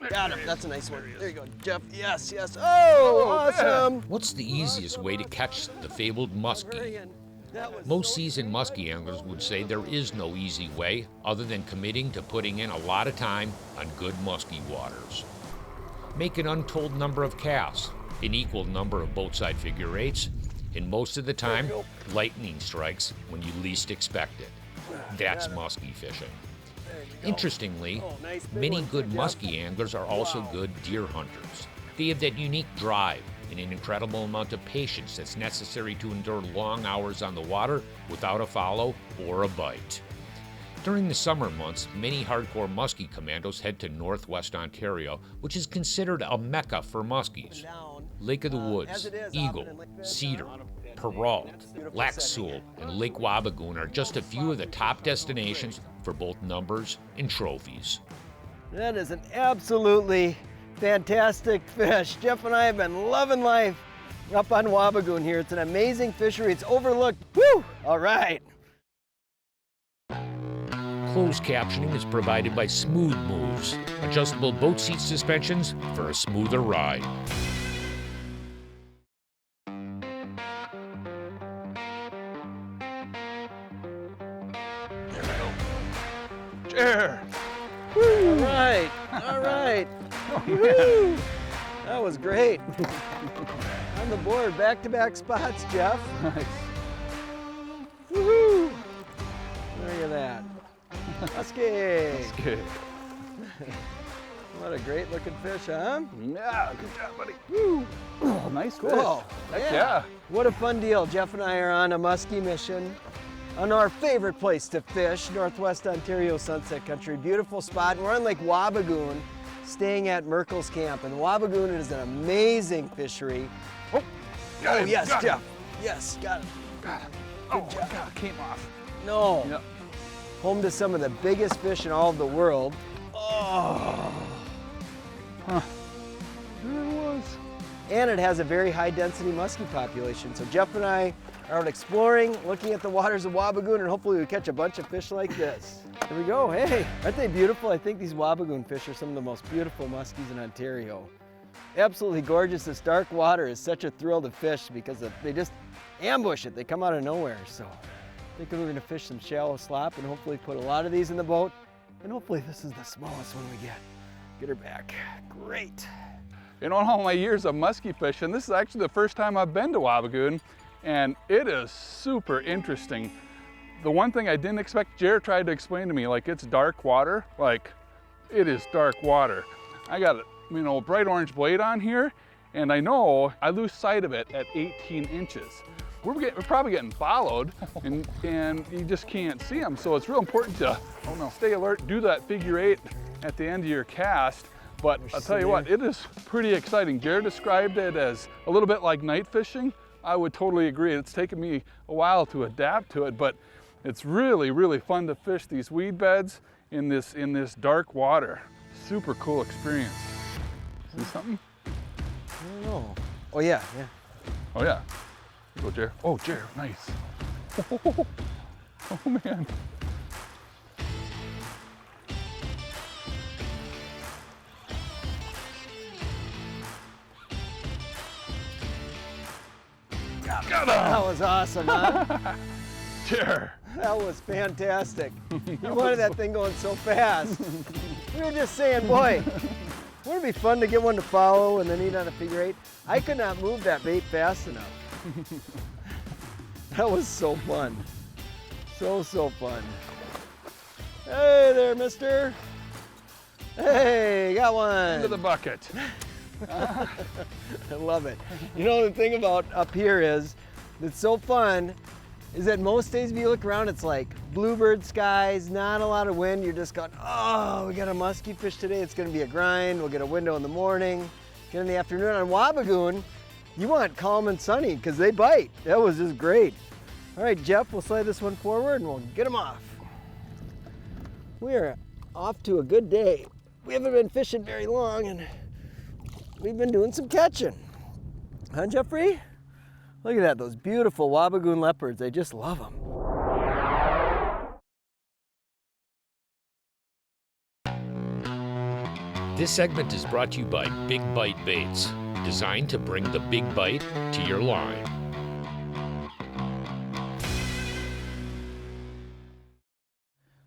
Got him. That's a nice one. There you go, Jeff. Yes, yes. Oh, awesome. What's the easiest way to catch the fabled muskie? Most seasoned muskie anglers would say there is no easy way other than committing to putting in a lot of time on good muskie waters. Make an untold number of casts, an equal number of boat side figure eights, and most of the time, lightning strikes when you least expect it. That's muskie fishing. Interestingly, many good muskie anglers are also good deer hunters. They have that unique drive and an incredible amount of patience that's necessary to endure long hours on the water without a follow or a bite. During the summer months, many hardcore muskie commandos head to northwest Ontario, which is considered a mecca for muskies. Lake of the Woods, Eagle, Cedar, Perrault, Lac Seul, and Lake Wabigoon are just a few of the top destinations for both numbers and trophies. That is an absolutely fantastic fish. Jeff and I have been loving life up on Wabigoon here. It's an amazing fishery. It's overlooked. Woo! All right. Closed captioning is provided by Smooth Moves, adjustable boat seat suspensions for a smoother ride. There. Woo. All right. All right. Woo. That was great. On the board, back-to-back spots, Jeff. Nice. Woohoo! Look at that. Muskie. Muskie. What a great looking fish, huh? Yeah, good job, buddy. Woo. Oh, nice fish. Cool. Heck yeah. What a fun deal. Jeff and I are on a muskie mission on our favorite place to fish, Northwest Ontario Sunset Country. Beautiful spot. We're on Lake Wabigoon, staying at Merkel's Camp. And Wabigoon is an amazing fishery. Oh, yes, got Jeff. him. Yes, got him. Got him. Oh, my God, it came off. No. Yep. Home to some of the biggest fish in all of the world. Oh. Huh. There it was. And it has a very high density muskie population. So Jeff and I are out exploring, looking at the waters of Wabigoon, and hopefully we catch a bunch of fish like this. Here we go. Hey, aren't they beautiful? I think these Wabigoon fish are some of the most beautiful muskies in Ontario. Absolutely gorgeous. This dark water is such a thrill to fish because they just ambush it. They come out of nowhere. So I think we're going to fish some shallow slop and hopefully put a lot of these in the boat. And hopefully this is the smallest one we get. Get her back. Great. In all my years of muskie fishing, this is actually the first time I've been to Wabigoon, and it is super interesting. The one thing I didn't expect, Jared tried to explain to me, like it's dark water, like it is dark water. I got a bright orange blade on here, and I know I lose sight of it at 18 inches. We're probably getting followed, and you just can't see them. So it's real important to stay alert, do that figure eight at the end of your cast. But I'll tell you what, it is pretty exciting. Jared described it as a little bit like night fishing. I would totally agree. It's taken me a while to adapt to it, but it's really, really fun to fish these weed beds in this dark water. Super cool experience. See something? I don't know. Oh yeah, yeah. Oh yeah. Go, Jared. Oh, Jared, nice. Oh man. Got him. That was awesome, huh? Jared. That was fantastic. You wanted that thing going so fast. We were just saying, boy, wouldn't it be fun to get one to follow and then eat on a figure eight? I could not move that bait fast enough. That was so fun. So fun. Hey there, mister. Hey, got one. Into the bucket. I love it. You know, the thing about up here is, it's so fun, is that most days if you look around, it's like bluebird skies, not a lot of wind. You're just going, oh, we got a muskie fish today. It's gonna be a grind. We'll get a window in the morning, get in the afternoon. On Wabigoon, you want calm and sunny because they bite. That was just great. All right, Jeff, we'll slide this one forward and we'll get them off. We are off to a good day. We haven't been fishing very long and we've been doing some catching. Huh, Jeffrey? Look at that, those beautiful Wabigoon leopards. I just love them. This segment is brought to you by Big Bite Baits, designed to bring the big bite to your line.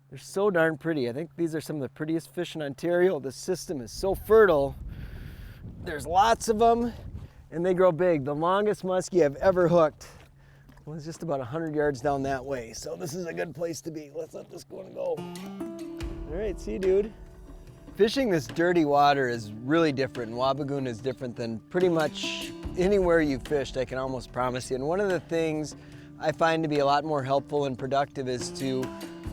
They're so darn pretty. I think these are some of the prettiest fish in Ontario. The system is so fertile. There's lots of them, and they grow big. The longest muskie I've ever hooked was just about 100 yards down that way. So this is a good place to be. Let's let this one go. All right, see you, dude. Fishing this dirty water is really different. Wabigoon is different than pretty much anywhere you've fished, I can almost promise you. And one of the things I find to be a lot more helpful and productive is to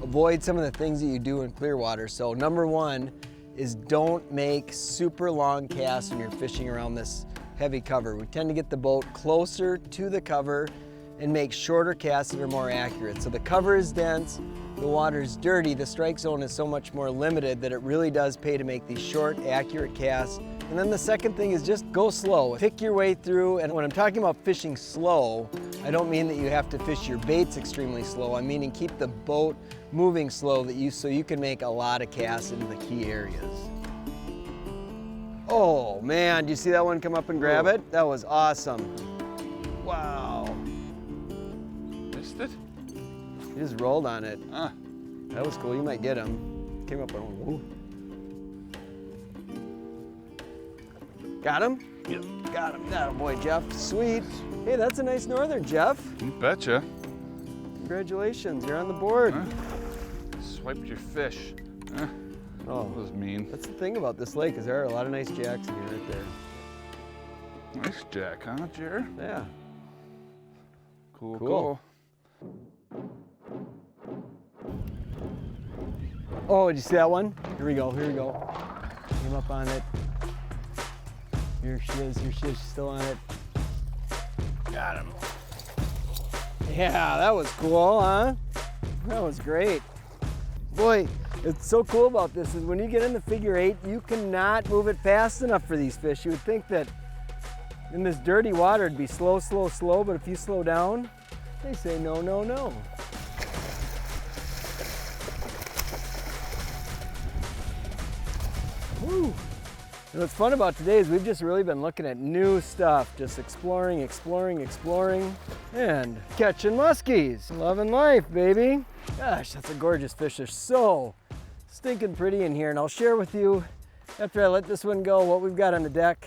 avoid some of the things that you do in clear water. So number one is don't make super long casts when you're fishing around this heavy cover. We tend to get the boat closer to the cover and make shorter casts that are more accurate. So the cover is dense, the water is dirty, the strike zone is so much more limited that it really does pay to make these short, accurate casts. And then the second thing is just go slow. Pick your way through, and when I'm talking about fishing slow, I don't mean that you have to fish your baits extremely slow. I'm meaning keep the boat moving slow so you can make a lot of casts into the key areas. Oh man, do you see that one come up and grab it? That was awesome. Wow. Missed it? He just rolled on it. Huh. That was cool. You might get him. Came up and whoa. Got him? Yep. Got him. That boy, Jeff. Sweet. Hey, that's a nice northern, Jeff. You betcha. Congratulations, you're on the board. Huh? Swiped your fish. Huh? Oh, That was mean. that's the thing about this lake is there are a lot of nice jacks in here right there. Nice jack, huh, Jer? Yeah. Cool, Cool. cool. Oh, did you see that one? Here we go, here we go. Came up on it. Here she is, she's still on it. Got him. Yeah, that was cool, huh? That was great. Boy, it's so cool about this is when you get in the figure eight, you cannot move it fast enough for these fish. You would think that in this dirty water it'd be slow, slow, slow, but if you slow down, they say no, no, no. Woo. And what's fun about today is we've just really been looking at new stuff, just exploring, exploring, exploring, and catching muskies. Loving life, baby. Gosh, that's a gorgeous fish. They're so stinking pretty in here, and I'll share with you after I let this one go what we've got on the deck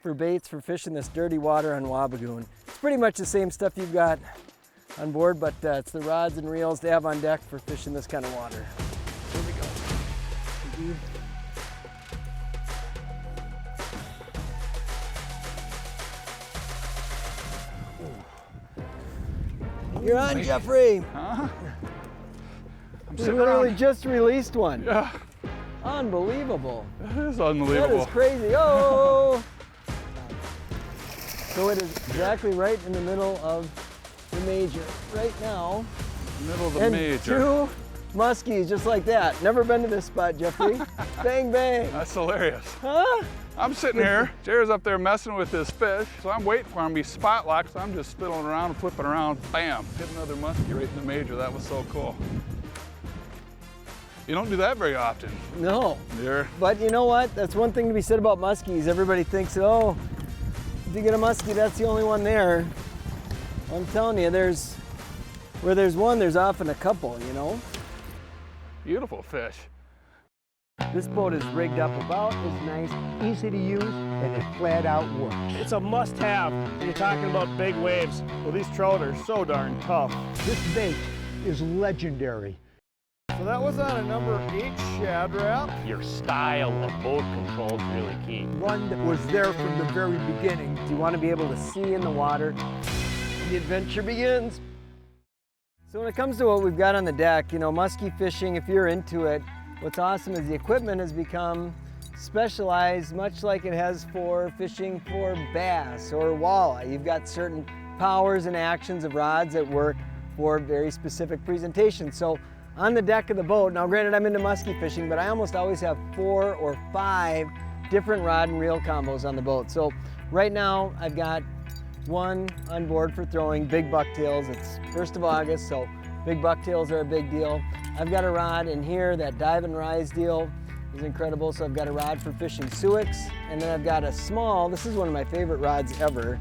for baits for fishing this dirty water on Wabigoon. It's pretty much the same stuff you've got on board, but it's the rods and reels they have on deck for fishing this kind of water. Here we go. You're on, Jeffrey. Huh? We literally just released one. Yeah, Unbelievable. that is That unbelievable. is crazy. Oh! So it is exactly right in the middle of the major right now. Middle of the And major. 2 muskies just like that. Never been to this spot, Jeffrey. Bang, bang. That's hilarious. Huh? I'm sitting here, Jared's up there messing with his fish, so I'm waiting for him to be spot locked, so I'm just spitting around and flipping around. Bam, hit another muskie right in the major. That was so cool. You don't do that very often. No. There. But you know what? That's one thing to be said about muskies. Everybody thinks, oh, if you get a muskie, that's the only one there. I'm telling you, where there's one, there's often a couple, you know? Beautiful fish. This boat is rigged up about as nice, Easy to use, and it flat out works. It's a must-have when you're talking about big waves. Well, these trout are so darn tough. This bait is legendary. So that was on a number 8 Shad Rap. Your style of boat control is really key. One that was there from the very beginning. you want to be able to see in the water. The adventure begins. So when it comes to what we've got on the deck, you know, muskie fishing, if you're into it, what's awesome is the equipment has become specialized, much like it has for fishing for bass or walleye. You've got certain powers and actions of rods that work for very specific presentations. So on the deck of the boat, now granted I'm into muskie fishing, but I almost always have 4 or 5 different rod and reel combos on the boat. So right now I've got one on board for throwing big bucktails. It's 1st of August, so big bucktails are a big deal. I've got a rod in here, that dive and rise deal. is incredible. So I've got a rod for fishing suics, and then I've got a small, this is one of my favorite rods ever.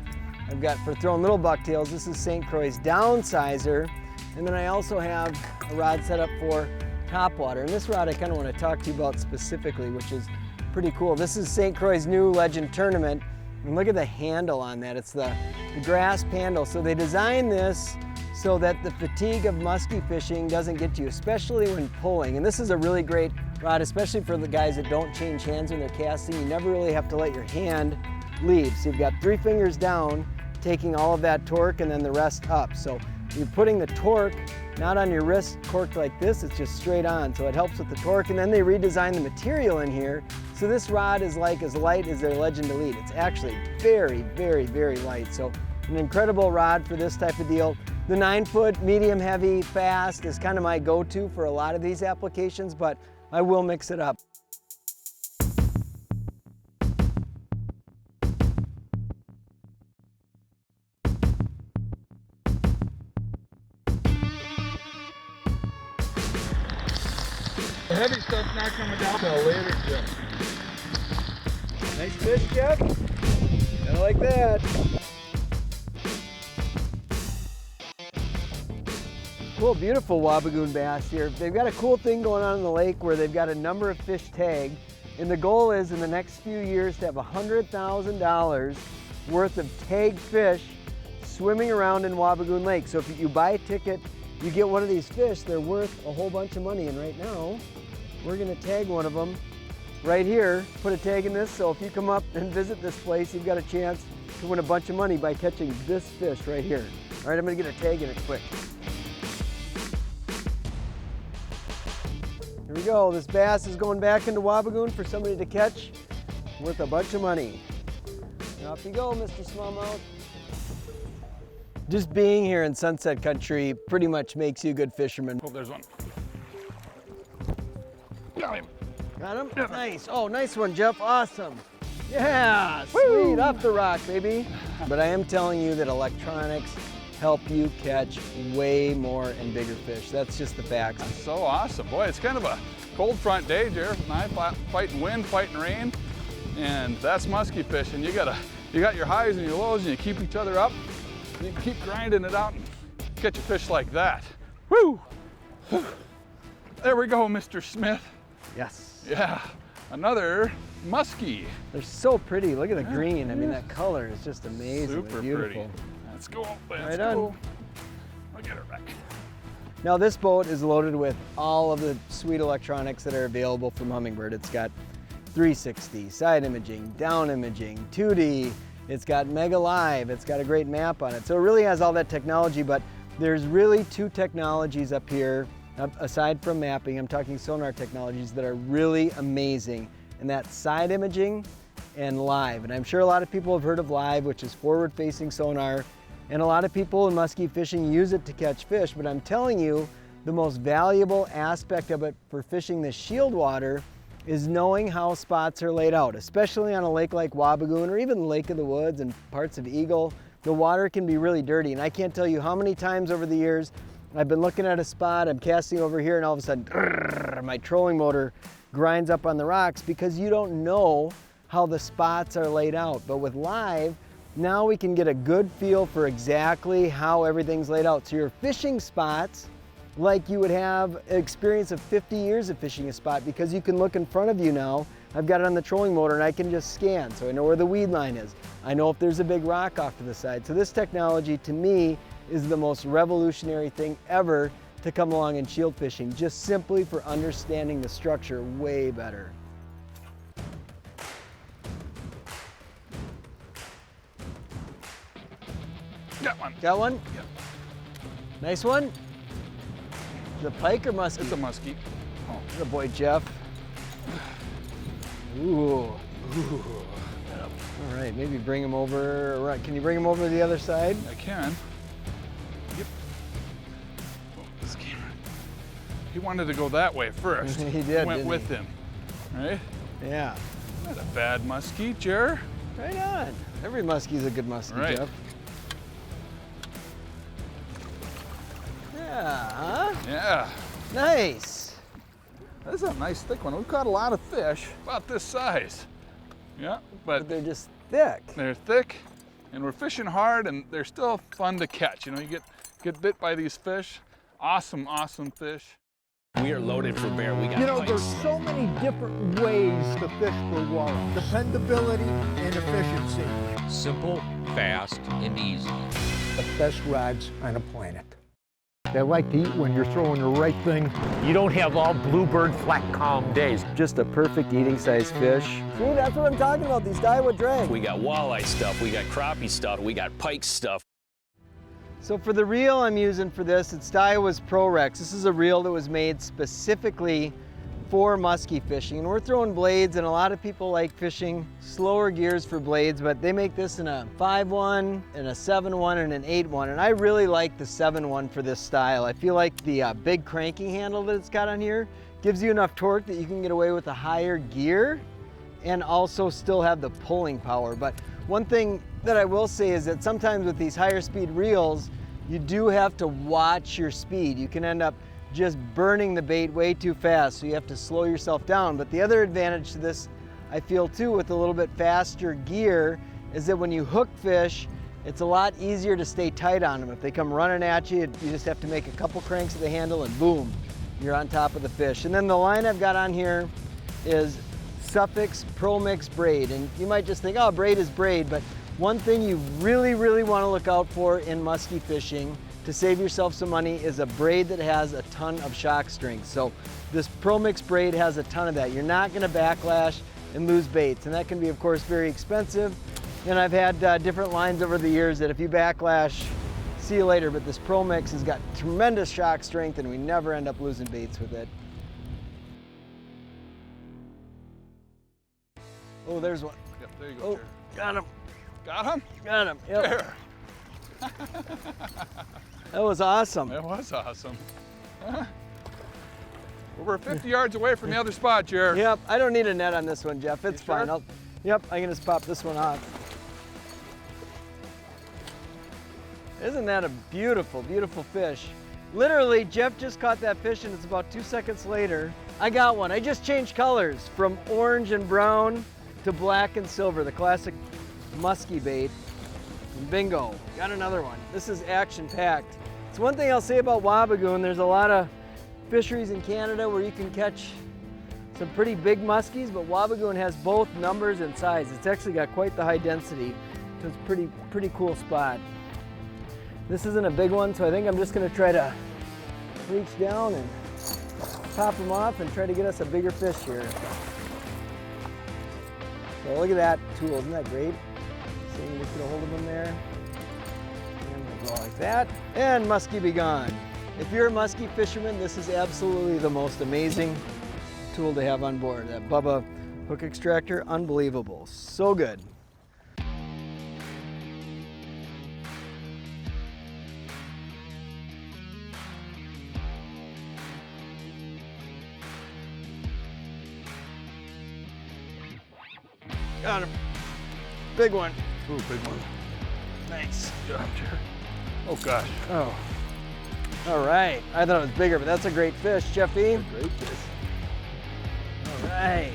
I've got for throwing little bucktails, this is St. Croix's downsizer. And then I also have a rod set up for topwater. And this rod I kind of want to talk to you about specifically, which is pretty cool. This is St. Croix's new Legend Tournament. And look at the handle on that. It's the grasp handle. So they designed this so that the fatigue of muskie fishing doesn't get to you, especially when pulling. And this is a really great rod, especially for the guys that don't change hands when they're casting. You never really have to let your hand leave. So you've got 3 fingers down, taking all of that torque and then the rest up. So you're putting the torque not on your wrist corked like this, it's just straight on. So it helps with the torque. And then they redesigned the material in here. So this rod is like as light as their Legend Elite. It's actually very, very, very light. So an incredible rod for this type of deal. The 9-foot medium heavy fast is kind of my go-to for a lot of these applications, but I will mix it up. The heavy stuff's not coming down till later, Jeff. Nice fish, Jeff. I like that. Cool, beautiful Wabigoon bass here. They've got a cool thing going on in the lake where they've got a number of fish tagged, and the goal is in the next few years to have $100,000 worth of tagged fish swimming around in Wabigoon Lake. So if you buy a ticket, you get one of these fish, they're worth a whole bunch of money. And right now, we're gonna tag one of them right here, put a tag in this, so if you come up and visit this place, you've got a chance to win a bunch of money by catching this fish right here. All right, I'm gonna get a tag in it quick. Here we go, this bass is going back into Wabigoon for somebody to catch, worth a bunch of money. Off you go, Mr. Smallmouth. Just being here in Sunset Country pretty much makes you a good fisherman. Oh, there's one. Got him. Got him? Yeah. Nice. Oh, nice one, Jeff. Awesome. Yeah, sweet. Off the rock, baby. But I am telling you that electronics help you catch way more and bigger fish. That's just the facts. That's so awesome. Boy, it's kind of a cold front day, Jared and I fighting wind, fighting rain, and that's musky fishing. You got your highs and your lows, and you keep each other up. You can keep grinding it out and catch a fish like that. Woo! There we go, Mr. Smith. Yes. Yeah, another muskie. They're so pretty. Look at the green. I mean, that color is just amazing. Super beautiful. pretty. Let's go. Let's right go. on. I'll get her back. Now this boat is loaded with all of the sweet electronics that are available from Humminbird. It's got 360, side imaging, down imaging, 2D. It's got Mega Live. It's got a great map on it. So it really has all that technology, but there's really 2 technologies up here, aside from mapping. I'm talking sonar technologies that are really amazing, and that's side imaging and live. And I'm sure a lot of people have heard of live, which is forward-facing sonar. And a lot of people in muskie fishing use it to catch fish, but I'm telling you, the most valuable aspect of it for fishing the shield water is knowing how spots are laid out, especially on a lake like Wabigoon or even Lake of the Woods and parts of Eagle. The water can be really dirty, and I can't tell you how many times over the years I've been looking at a spot, I'm casting over here, and all of a sudden, my trolling motor grinds up on the rocks because you don't know how the spots are laid out. But with live, now we can get a good feel for exactly how everything's laid out. So you're fishing spots like you would have an experience of 50 years of fishing a spot, because you can look in front of you now. I've got it on the trolling motor and I can just scan, so I know where the weed line is. I know if there's a big rock off to the side. So this technology, to me, is the most revolutionary thing ever to come along in shield fishing, just simply for understanding the structure way better. Got one. Got one? Yep. Nice one? Is it pike or muskie? It's a muskie. Oh. Good boy, Jeff. Ooh. All right, maybe bring him over. Right, can you bring him over to the other side? I can. Yep. Oh, this camera. He wanted to go that way first. He did. Went didn't with he? him. Right? Yeah. Not a bad muskie, Jer. Right on. Every muskie's a good muskie, Right. Jeff. Yeah, huh? Yeah. Nice. This This is a nice thick one. We've caught a lot of fish about this size. Yeah, but They're just thick. they're thick, and we're fishing hard, and they're still fun to catch. You know, you get bit by these fish. Awesome, awesome fish. We are loaded for bear. We got You know, bites. there's so many different ways to fish for walleye. Dependability and efficiency. Simple, fast, and easy. The best rods on the planet. They like to eat when you're throwing the right thing. You don't have all bluebird flat calm days. Just a perfect eating size fish. See, that's what I'm talking about, these Daiwa drag. We got walleye stuff, we got crappie stuff, we got pike stuff. So for the reel I'm using for this, it's Daiwa's Pro Rex. This is a reel that was made specifically for muskie fishing. And we're throwing blades, and a lot of people like fishing slower gears for blades, but they make this in a 5-1, and a 7-1, and an 8-1. And I really like the 7-1 for this style. I feel like the big cranking handle that it's got on here gives you enough torque that you can get away with a higher gear and also still have the pulling power. But one thing that I will say is that sometimes with these higher speed reels, you do have to watch your speed. You can end up just burning the bait way too fast, so you have to slow yourself down. But the other advantage to this, I feel too, with a little bit faster gear, is that when you hook fish, it's a lot easier to stay tight on them. If they come running at you, you just have to make a couple cranks of the handle and boom, you're on top of the fish. And then the line I've got on here is Suffix Pro Mix braid. And you might just think, oh, braid is braid, but one thing you really, really want to look out for in muskie fishing to save yourself some money is a braid that has a ton of shock strength. So this Pro Mix braid has a ton of that. You're not going to backlash and lose baits, and that can be, of course, very expensive. And I've had different lines over the years that if you backlash, see you later. But this Pro Mix has got tremendous shock strength, and we never end up losing baits with it. Oh, there's one. Yep, there you go, Oh, Jared. got him. Got him? Got him. Yep. There. That was awesome. That was awesome. We're 50 yards away from the other spot, Jared. Yep, I don't need a net on this one, Jeff. It's You sure? fine. Yep, I can just pop this one off. Isn't that a beautiful, beautiful fish? Literally, Jeff just caught that fish, and it's about 2 seconds later, I got one. I just changed colors from orange and brown to black and silver, the classic musky bait. And bingo, got another one. This is action-packed. It's one thing I'll say about Wabigoon, there's a lot of fisheries in Canada where you can catch some pretty big muskies, but Wabigoon has both numbers and size. It's actually got quite the high density, so it's pretty cool spot. This isn't a big one, so I think I'm just gonna try to reach down and pop them off and try to get us a bigger fish here. So look at that tool, isn't that great? So you can just get a hold of them there. And we'll go like that. And muskie be gone. If you're a muskie fisherman, this is absolutely the most amazing tool to have on board. That Bubba hook extractor, unbelievable. So good. Got him. Big one. Ooh, big one. Nice. Good job, Jared. Oh, gosh. Oh. All right. I thought it was bigger, but that's a great fish, Jeffy. Great fish. All right.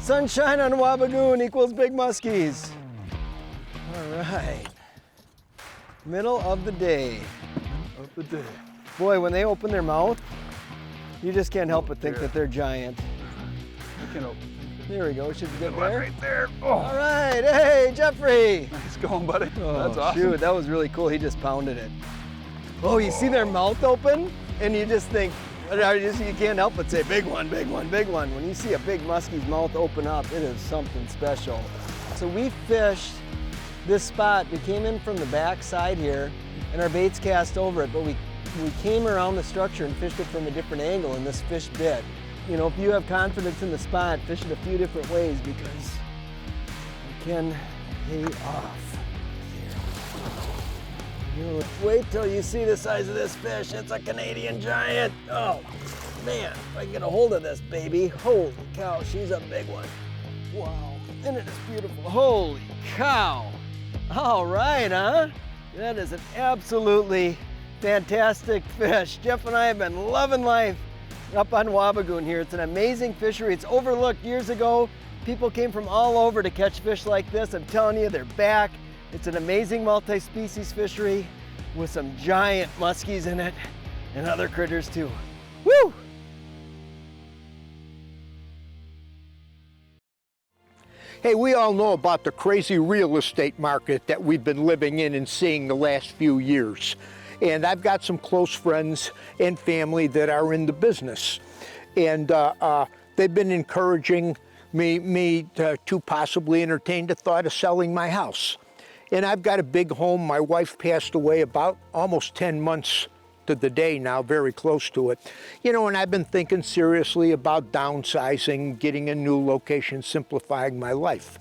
Sunshine on Wabigoon equals big muskies. All right. Middle of the day. Of the day. Boy, when they open their mouth, you just can't help but think that they're giant. You can open. There we go. Should be good Good one there. right there. All Oh, right. Hey, Jeffrey. nice going, buddy. Oh, That's awesome. shoot, that was really cool. He just pounded it. Oh, you see their mouth open? And you just think, you can't help but say, big one, big one, big one. When you see a big muskie's mouth open up, it is something special. So we fished this spot. We came in from the back side here, and our baits cast over it, but we came around the structure and fished it from a different angle, and this fish bit. You know, if you have confidence in the spot, fish it a few different ways because it can pay off. You wait till you see the size of this fish. It's a Canadian giant. Oh, man, if I can get a hold of this baby. Holy cow, she's a big one. Wow, and it is beautiful. Holy cow. All right, huh? That is an absolutely fantastic fish. Jeff and I have been loving life up on Wabigoon here. It's an amazing fishery. It's overlooked. Years ago, people came from all over to catch fish like this. I'm telling you, they're back. It's an amazing multi-species fishery with some giant muskies in it and other critters too. Woo! Hey, we all know about the crazy real estate market that we've been living in and seeing the last few years. And I've got some close friends and family that are in the business. And they've been encouraging me to possibly entertain the thought of selling my house. And I've got a big home. My wife passed away about almost 10 months to the day now, very close to it. You know, and I've been thinking seriously about downsizing, getting a new location, simplifying my life.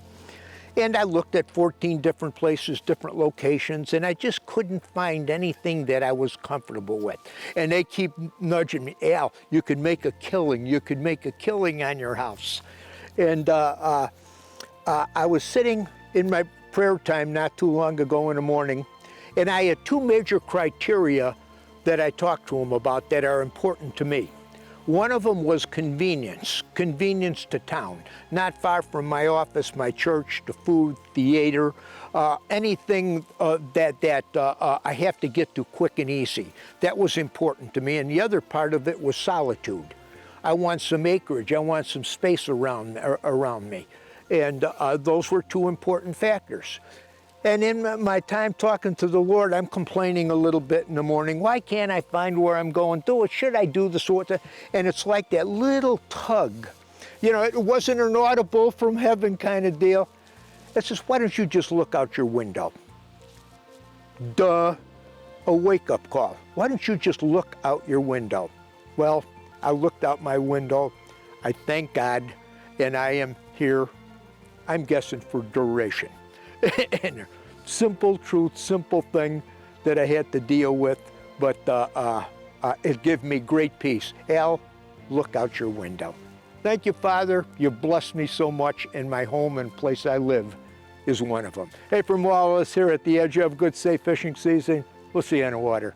And I looked at 14 different places, different locations, and I just couldn't find anything that I was comfortable with. And they keep nudging me, Al, you could make a killing. You could make a killing on your house. And I was sitting in my prayer time not too long ago in the morning, and I had two major criteria that I talked to them about that are important to me. One of them was convenience to town, not far from my office, my church, the food, theater, anything that I have to get to quick and easy. That was important to me, and the other part of it was solitude. I want some acreage, I want some space around me, and those were two important factors. And in my time talking to the Lord, I'm complaining a little bit in the morning. Why can't I find where I'm going? Should I do this? And it's like that little tug. You know, it wasn't an audible from heaven kind of deal. It says, why don't you just look out your window? Duh, a wake-up call. Why don't you just look out your window? Well, I looked out my window. I thank God, and I am here, I'm guessing, for duration. And simple truth, simple thing that I had to deal with, but it gave me great peace. Al, look out your window. Thank you, Father. You've blessed me so much, and my home and place I live is one of them. Hey, from all of us here at the edge of a good, safe fishing season, we'll see you on the water.